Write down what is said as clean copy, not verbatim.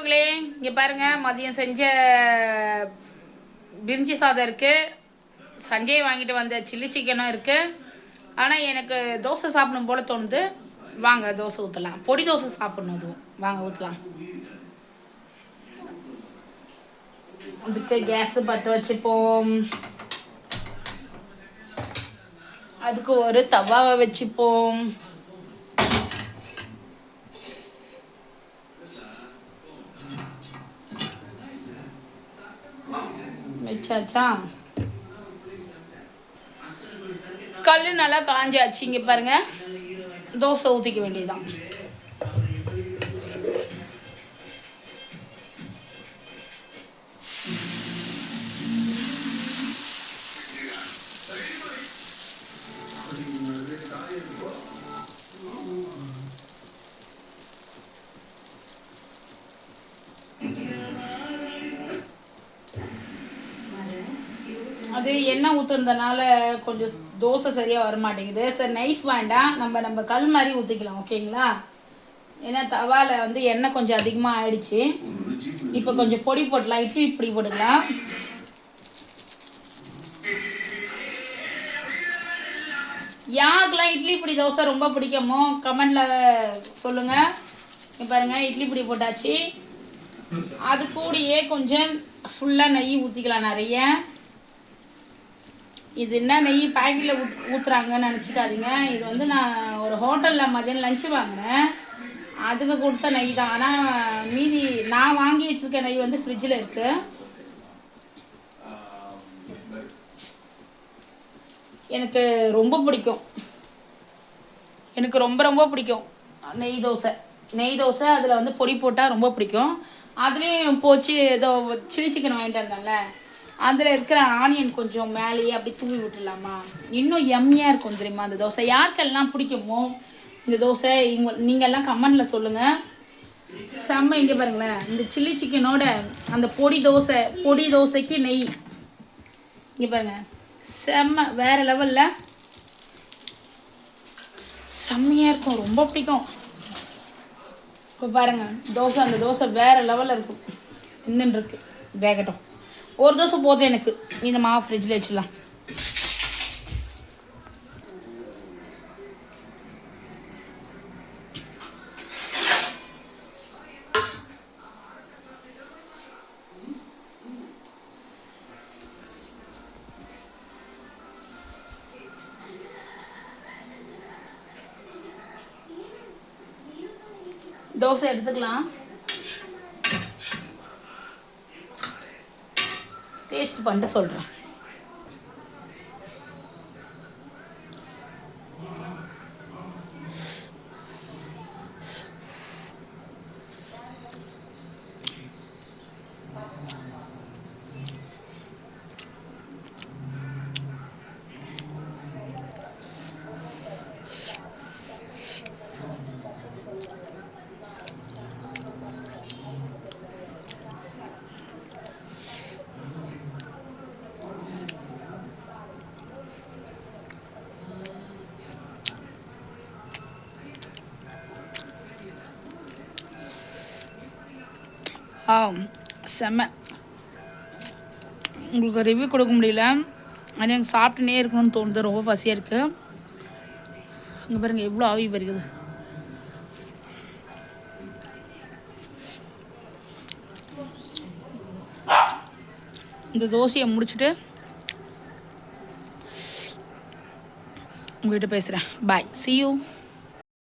உறவுகளே, இங்கே பாருங்கள், மதியம் செஞ்ச பிரிஞ்சி சாதம் இருக்குது. சஞ்சய் வாங்கிட்டு வந்த சில்லி சிக்கனும் இருக்குது. ஆனால் எனக்கு தோசை சாப்பிடணும் போல் தோணுது. வாங்க தோசை ஊற்றலாம். பொடி தோசை சாப்பிடணும். அதுவும் வாங்க ஊற்றலாம். அதுக்கு கேஸு பற்ற வச்சுப்போம். அதுக்கு ஒரு தவாவை வச்சுப்போம். வச்சாச்சா? கல் நல்லா காஞ்சாச்சு. இங்கே பாருங்க, தோசை ஊற்றிக்க வேண்டியதுதான். அது எண்ணெய் ஊற்றுறதுனால கொஞ்சம் தோசை சரியாக வர மாட்டேங்குது. சரி, நைஸ் வேண்டாம், நம்ம கல் மாதிரி ஊற்றிக்கலாம். ஓகேங்களா? ஏன்னா தவாவில் வந்து எண்ணெய் கொஞ்சம் அதிகமாக ஆயிடுச்சு. இப்போ கொஞ்சம் பொடி போடலாம். இட்லி பொடி போட்டுக்கலாம். யாருக்கெல்லாம் இட்லி பொடி தோசை ரொம்ப பிடிக்குமோ கமெண்டில் சொல்லுங்கள். இப்போ பாருங்கள், இட்லி பொடி போட்டாச்சு. அது கூடயே கொஞ்சம் ஃபுல்லாக நெய் ஊற்றிக்கலாம். நிறைய. இது என்ன நெய் பேக்கெட்டில் ஊற்றுறாங்கன்னு நினச்சிக்காதீங்க. இது வந்து நான் ஒரு ஹோட்டலில் மதியம் லஞ்சு வாங்கினேன். அதுக்கு கொடுத்த நெய் தான். ஆனால் மீதி நான் வாங்கி வச்சுருக்க நெய் வந்து ஃப்ரிட்ஜில் இருக்குது. எனக்கு ரொம்ப பிடிக்கும். எனக்கு ரொம்ப ரொம்ப பிடிக்கும் நெய் தோசை. அதில் வந்து பொடி போட்டால் ரொம்ப பிடிக்கும். அதுலேயும் போச்சு ஏதோ சில்லி சிக்கன் வாங்கிட்டு வந்தாங்கல்ல, அதில் இருக்கிற ஆனியன் கொஞ்சம் மேலேயே அப்படி தூவி விட்டுடலாமா? இன்னும் எம்மியாக இருக்கும் தெரியுமா அந்த தோசை. யாருக்கெல்லாம் பிடிக்குமோ இந்த தோசை நீங்கள்லாம் கமெண்டில் சொல்லுங்கள். செம்ம. இங்கே பாருங்களேன், இந்த சில்லி சிக்கனோட அந்த பொடி தோசைக்கு நெய். இங்கே பாருங்கள், செம்ம. வேறு லெவலில் செம்மையாக இருக்கும். ரொம்ப பிடிக்கும். இப்போ பாருங்கள், அந்த தோசை வேறு லெவலில் இருக்கும். இன்னும் இருக்கு, வேகட்டும். ஒரு தோசை போதும் எனக்கு. இந்த மாவு ஃப்ரிட்ஜில் வச்சிடலாம். தோசை எடுத்துக்கலாம். டேஸ்ட் பண்ணிட்டு சொல்கிறேன். செம்ம. உங்களுக்கு ரிவ்யூ கொடுக்க முடியல, ஆனால் எனக்கு சாப்பிட்டுனே இருக்கணும்னு தோணுது. ரொம்ப பசியாக இருக்குது. இங்கே பாருங்கள், எவ்வளோ ஆவி பறிக்குது. இந்த தோசையை முடிச்சுட்டு உங்கள்கிட்ட பேசுகிறேன். பாய், see you.